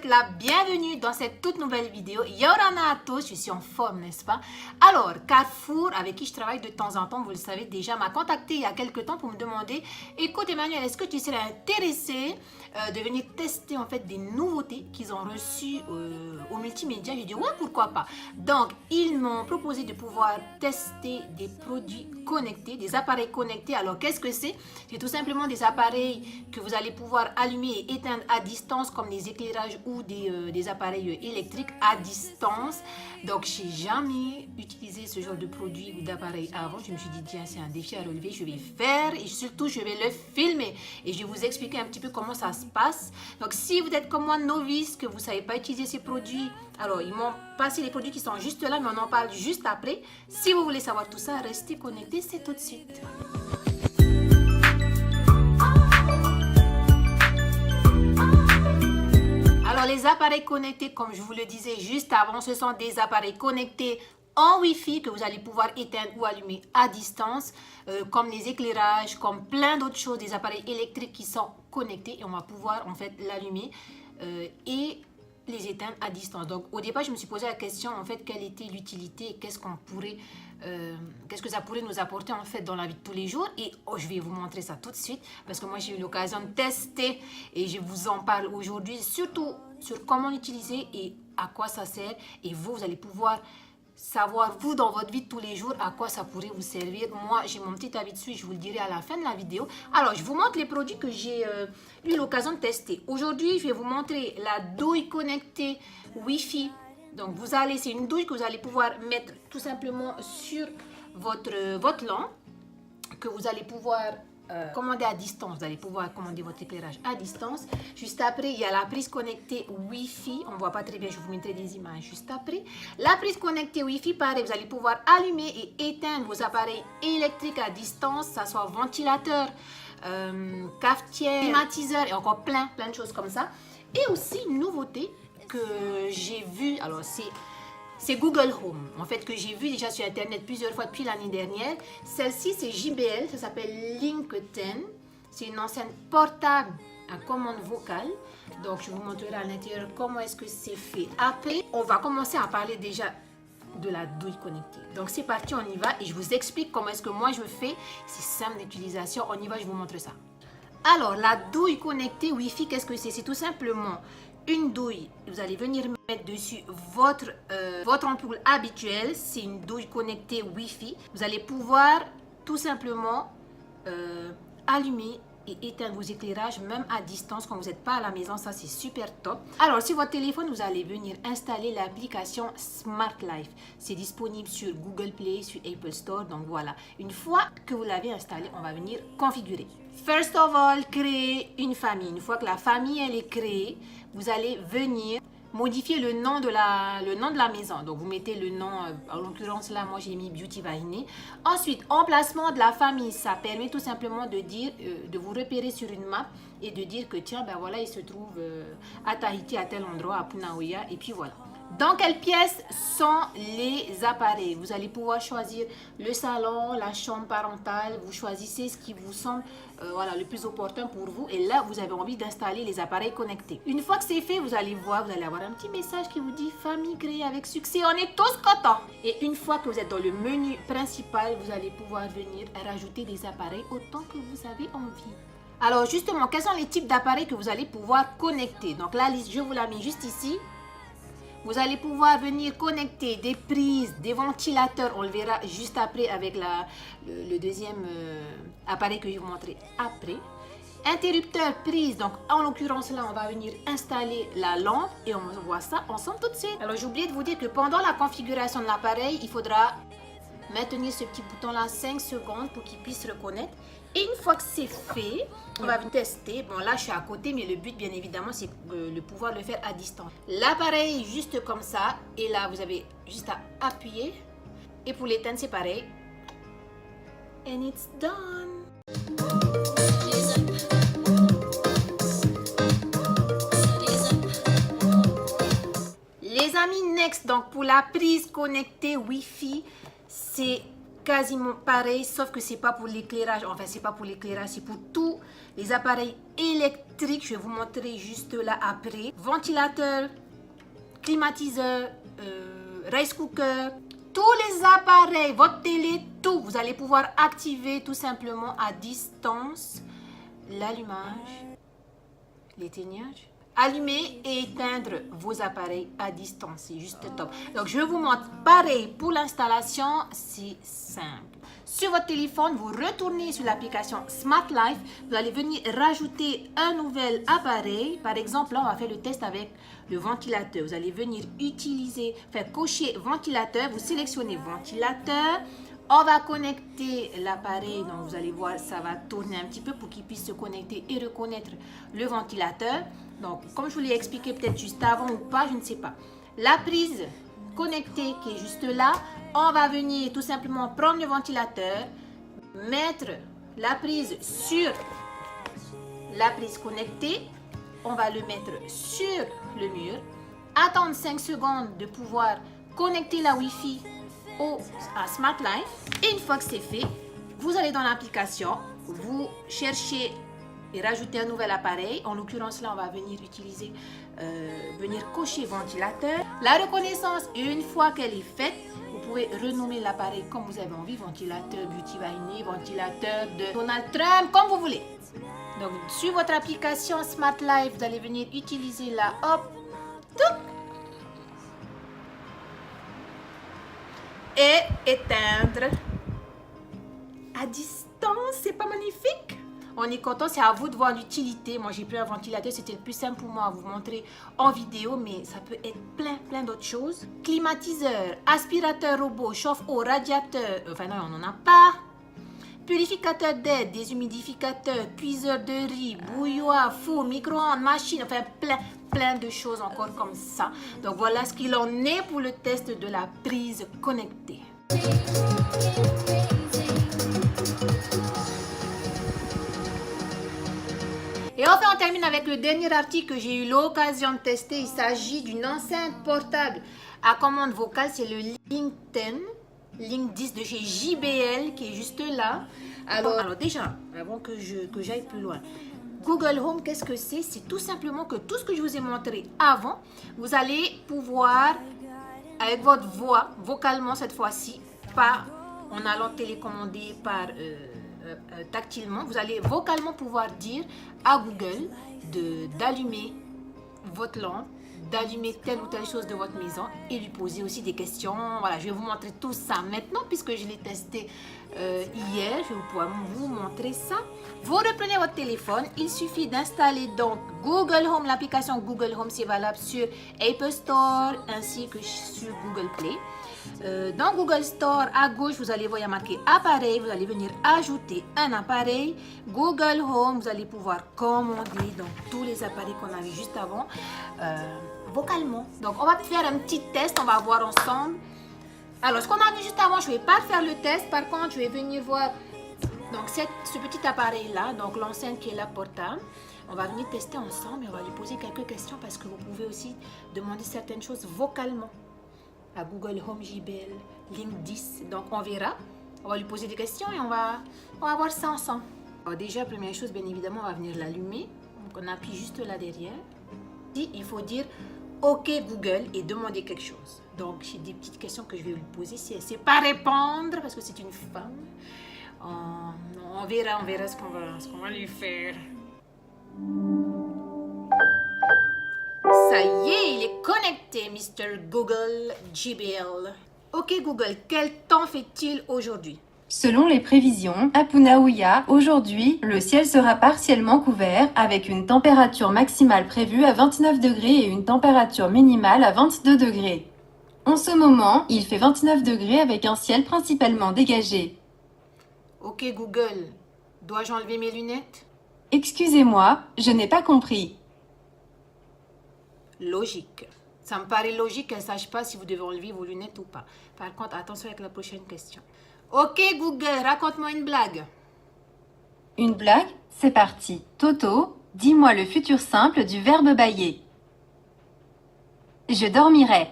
souhaite la bienvenue dans cette toute nouvelle vidéo. Yorana à tous, je suis en forme, n'est-ce pas? Alors, Carrefour, avec qui je travaille de temps en temps, vous le savez déjà, m'a contacté il y a quelques temps pour me demander: écoute Emmanuel, est-ce que tu serais intéressé de venir tester en fait des nouveautés qu'ils ont reçues au multimédia? J'ai dit ouais, pourquoi pas. Donc, ils m'ont proposé de pouvoir tester des produits connectés, des appareils connectés. Alors, qu'est-ce que c'est? C'est tout simplement des appareils que vous allez pouvoir allumer et éteindre à distance, comme des éclairages ou des appareils électriques à distance. Donc, j'ai jamais utilisé ce genre de produit ou d'appareil avant. Je me suis dit, tiens, c'est un défi à relever, je vais faire et surtout, je vais le filmer. Et je vais vous expliquer un petit peu comment ça se passe. Donc, si vous êtes comme moi novice, que vous ne savez pas utiliser ces produits, alors ils m'ont passé les produits qui sont juste là, mais on en parle juste après. Si vous voulez savoir tout ça, restez connectés, c'est tout de suite. Alors, les appareils connectés, comme je vous le disais juste avant, ce sont des appareils connectés en Wi-Fi que vous allez pouvoir éteindre ou allumer à distance, comme les éclairages, comme plein d'autres choses, des appareils électriques qui sont connectés et on va pouvoir en fait l'allumer et les éteindre à distance. Donc, au départ, je me suis posé la question en fait, quelle était l'utilité et qu'est-ce que ça pourrait nous apporter en fait dans la vie de tous les jours. Et je vais vous montrer ça tout de suite parce que moi j'ai eu l'occasion de tester et je vous en parle aujourd'hui, surtout sur comment l'utiliser et à quoi ça sert. Et vous allez pouvoir savoir, vous, dans votre vie de tous les jours, à quoi ça pourrait vous servir. Moi, j'ai mon petit avis dessus, je vous le dirai à la fin de la vidéo. Alors, je vous montre les produits que j'ai eu l'occasion de tester. Aujourd'hui, je vais vous montrer la douille connectée Wi-Fi. Donc, c'est une douille que vous allez pouvoir mettre tout simplement sur votre lampe, que vous allez pouvoir commander à distance. Vous allez pouvoir commander votre éclairage à distance. Juste après, il y a la prise connectée Wi-Fi. On ne voit pas très bien, je vous mettrai des images juste après. La prise connectée Wi-Fi, pareil, vous allez pouvoir allumer et éteindre vos appareils électriques à distance, que ce soit ventilateur, cafetière, climatiseur et encore plein de choses comme ça. Et aussi une nouveauté que j'ai vue, alors c'est Google Home, en fait, que j'ai vu déjà sur Internet plusieurs fois depuis l'année dernière. Celle-ci, c'est JBL, ça s'appelle Link 10. C'est une enceinte portable à commande vocale. Donc, je vous montrerai à l'intérieur comment est-ce que c'est fait. Après, on va commencer à parler déjà de la douille connectée. Donc, c'est parti, on y va. Et je vous explique comment est-ce que moi, je fais. C'est simple d'utilisation. On y va, je vous montre ça. Alors, la douille connectée Wi-Fi, qu'est-ce que c'est? C'est tout simplement une douille. Vous allez venir mettre dessus votre ampoule habituelle. C'est une douille connectée Wi-Fi. Vous allez pouvoir tout simplement allumer et éteindre vos éclairages même à distance quand vous n'êtes pas à la maison. Ça, c'est super top. Alors, sur votre téléphone, vous allez venir installer l'application Smart Life. C'est disponible sur Google Play, sur Apple Store. Donc, voilà. Une fois que vous l'avez installé, on va venir configurer. First of all, créer une famille. Une fois que la famille elle est créée, vous allez venir modifier le nom de la maison. Donc, vous mettez le nom, en l'occurrence là, moi j'ai mis Beauty Vainé. Ensuite, emplacement de la famille, ça permet tout simplement de dire, de vous repérer sur une map et de dire que tiens, ben voilà, il se trouve à Tahiti, à tel endroit, à Punaoya, et puis voilà. Dans quelle pièce sont les appareils? Vous allez pouvoir choisir le salon, la chambre parentale. Vous choisissez ce qui vous semble voilà, le plus opportun pour vous. Et là, vous avez envie d'installer les appareils connectés. Une fois que c'est fait, vous allez voir, vous allez avoir un petit message qui vous dit « Famille créée avec succès ». On est tous contents. Et une fois que vous êtes dans le menu principal, vous allez pouvoir venir rajouter des appareils autant que vous avez envie. Alors justement, quels sont les types d'appareils que vous allez pouvoir connecter? Donc la liste, je vous la mets juste ici. Vous allez pouvoir venir connecter des prises, des ventilateurs. On le verra juste après avec le deuxième appareil que je vais vous montrer après. Interrupteur, prise. Donc, en l'occurrence, là, on va venir installer la lampe et on voit ça ensemble tout de suite. Alors, j'ai oublié de vous dire que pendant la configuration de l'appareil, il faudra maintenir ce petit bouton-là 5 secondes pour qu'il puisse reconnaître. Et une fois que c'est fait, on va tester. Bon, là, je suis à côté, mais le but, bien évidemment, c'est de pouvoir le faire à distance. L'appareil, juste comme ça. Et là, vous avez juste à appuyer. Et pour l'éteindre, c'est pareil. And it's done. Les amis, next. Donc, pour la prise connectée Wi-Fi, c'est quasiment pareil, sauf que c'est pas pour l'éclairage. Enfin, c'est pas pour l'éclairage, c'est pour tous les appareils électriques. Je vais vous montrer juste là après. Ventilateur, climatiseur, rice cooker, tous les appareils, votre télé, tout. Vous allez pouvoir activer tout simplement à distance l'allumage, l'éteignage. Allumer et éteindre vos appareils à distance, c'est juste top. Donc, je vous montre pareil pour l'installation, c'est simple. Sur votre téléphone, vous retournez sur l'application Smart Life, vous allez venir rajouter un nouvel appareil. Par exemple, là, on va faire le test avec le ventilateur. Vous allez venir utiliser, faire cocher ventilateur, vous sélectionnez ventilateur. On va connecter l'appareil, donc vous allez voir, ça va tourner un petit peu pour qu'il puisse se connecter et reconnaître le ventilateur. Donc, comme je vous l'ai expliqué peut-être juste avant ou pas, je ne sais pas. La prise connectée qui est juste là, on va venir tout simplement prendre le ventilateur, mettre la prise sur la prise connectée, on va le mettre sur le mur, attendre 5 secondes de pouvoir connecter la Wi-Fi à Smart Life. Et une fois que c'est fait, vous allez dans l'application, vous cherchez et rajouter un nouvel appareil. En l'occurrence, là, on va venir utiliser, venir cocher ventilateur. La reconnaissance, une fois qu'elle est faite, vous pouvez renommer l'appareil comme vous avez envie. Ventilateur Beauty Viney, ventilateur de Donald Trump, comme vous voulez. Donc, sur votre application Smart Life, vous allez venir utiliser la hop, tout, et éteindre à distance. C'est pas magnifique? On est content, c'est à vous de voir l'utilité. Moi, j'ai pris un ventilateur, c'était le plus simple pour moi à vous montrer en vidéo, mais ça peut être plein d'autres choses. Climatiseur, aspirateur robot, chauffe-eau, radiateur, enfin non, on n'en a pas. Purificateur d'air, déshumidificateur, cuiseur de riz, bouilloire, four, micro-ondes, machine, enfin plein de choses encore comme ça. Donc voilà ce qu'il en est pour le test de la prise connectée. Et enfin, on termine avec le dernier article que j'ai eu l'occasion de tester. Il s'agit d'une enceinte portable à commande vocale. C'est le Link 10 de chez JBL qui est juste là. Alors déjà, avant que j'aille plus loin, Google Home, qu'est-ce que c'est? C'est tout simplement que tout ce que je vous ai montré avant, vous allez pouvoir, avec votre voix, vocalement cette fois-ci, pas en allant télécommander par... tactilement, vous allez vocalement pouvoir dire à Google d'allumer votre lampe, d'allumer telle ou telle chose de votre maison et lui poser aussi des questions. Voilà, je vais vous montrer tout ça maintenant puisque je l'ai testé hier. Je vais pouvoir vous montrer ça. Vous reprenez votre téléphone, il suffit d'installer donc Google Home, l'application Google Home, c'est valable sur Apple Store ainsi que sur Google Play. Dans Google Store, à gauche, vous allez voir, il y a marqué appareil. Vous allez venir ajouter un appareil. Google Home, vous allez pouvoir commander donc tous les appareils qu'on a vu juste avant vocalement. Donc, on va faire un petit test. On va voir ensemble. Alors, ce qu'on a vu juste avant, je ne vais pas faire le test. Par contre, je vais venir voir donc ce petit appareil-là, donc l'enceinte qui est là portable. On va venir tester ensemble et on va lui poser quelques questions parce que vous pouvez aussi demander certaines choses vocalement à Google Home JBL Link 10. Donc on verra, on va lui poser des questions et on va voir ça ensemble. Alors déjà, première chose, bien évidemment, on va venir l'allumer. Donc on appuie juste là derrière. Ici, il faut dire OK Google et demander quelque chose. Donc j'ai des petites questions que je vais lui poser. Si elle ne sait pas répondre parce que c'est une femme, on verra ce qu'on va lui faire. Ça y est, il est connecté, Mr. Google JBL. Ok Google, quel temps fait-il aujourd'hui? Selon les prévisions, à Punaouia, aujourd'hui, le ciel sera partiellement couvert avec une température maximale prévue à 29 degrés et une température minimale à 22 degrés. En ce moment, il fait 29 degrés avec un ciel principalement dégagé. Ok Google, dois-je enlever mes lunettes? Excusez-moi, je n'ai pas compris. Logique. Ça me paraît logique qu'elle ne sache pas si vous devez enlever vos lunettes ou pas. Par contre, attention avec la prochaine question. Ok Google, raconte-moi une blague. Une blague? C'est parti. Toto, dis-moi le futur simple du verbe bâiller. Je dormirai.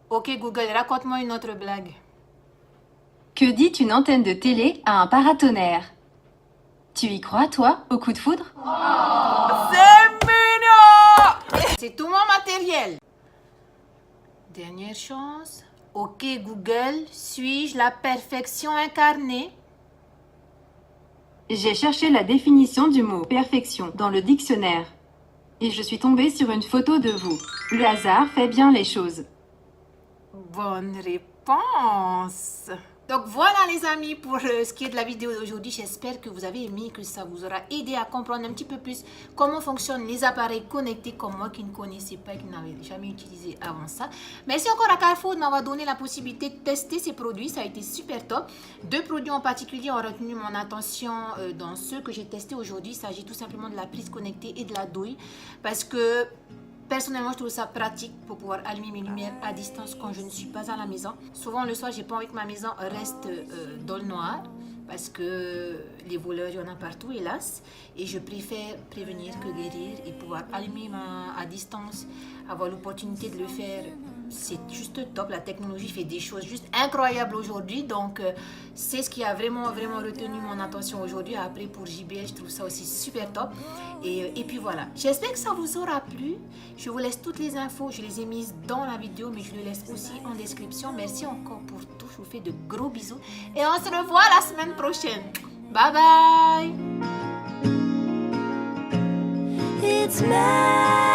Ok Google, raconte-moi une autre blague. Que dit une antenne de télé à un paratonnerre? Tu y crois, toi, au coup de foudre? C'est mignon! C'est tout mon matériel. Dernière chance. Ok Google, suis-je la perfection incarnée? J'ai cherché la définition du mot perfection dans le dictionnaire. Et je suis tombée sur une photo de vous. Le hasard fait bien les choses. Bonne réponse. Donc voilà les amis pour ce qui est de la vidéo d'aujourd'hui. J'espère que vous avez aimé, que ça vous aura aidé à comprendre un petit peu plus comment fonctionnent les appareils connectés comme moi qui ne connaissais pas et qui n'avais jamais utilisé avant ça. Merci encore à Carrefour de m'avoir donné la possibilité de tester ces produits. Ça a été super top. 2 produits en particulier ont retenu mon attention dans ceux que j'ai testés aujourd'hui. Il s'agit tout simplement de la prise connectée et de la douille parce que personnellement, je trouve ça pratique pour pouvoir allumer mes lumières à distance quand je ne suis pas à la maison. Souvent, le soir, j'ai pas envie que ma maison reste dans le noir parce que les voleurs, il y en a partout, hélas. Et je préfère prévenir que guérir et pouvoir allumer à distance, avoir l'opportunité de le faire. C'est juste top. La technologie fait des choses juste incroyables aujourd'hui. Donc, c'est ce qui a vraiment retenu mon attention aujourd'hui. Après, pour JBL, je trouve ça aussi super top. Et puis voilà. J'espère que ça vous aura plu. Je vous laisse toutes les infos. Je les ai mises dans la vidéo, mais je les laisse aussi en description. Merci encore pour tout. Je vous fais de gros bisous. Et on se revoit la semaine prochaine. Bye bye. It's magic.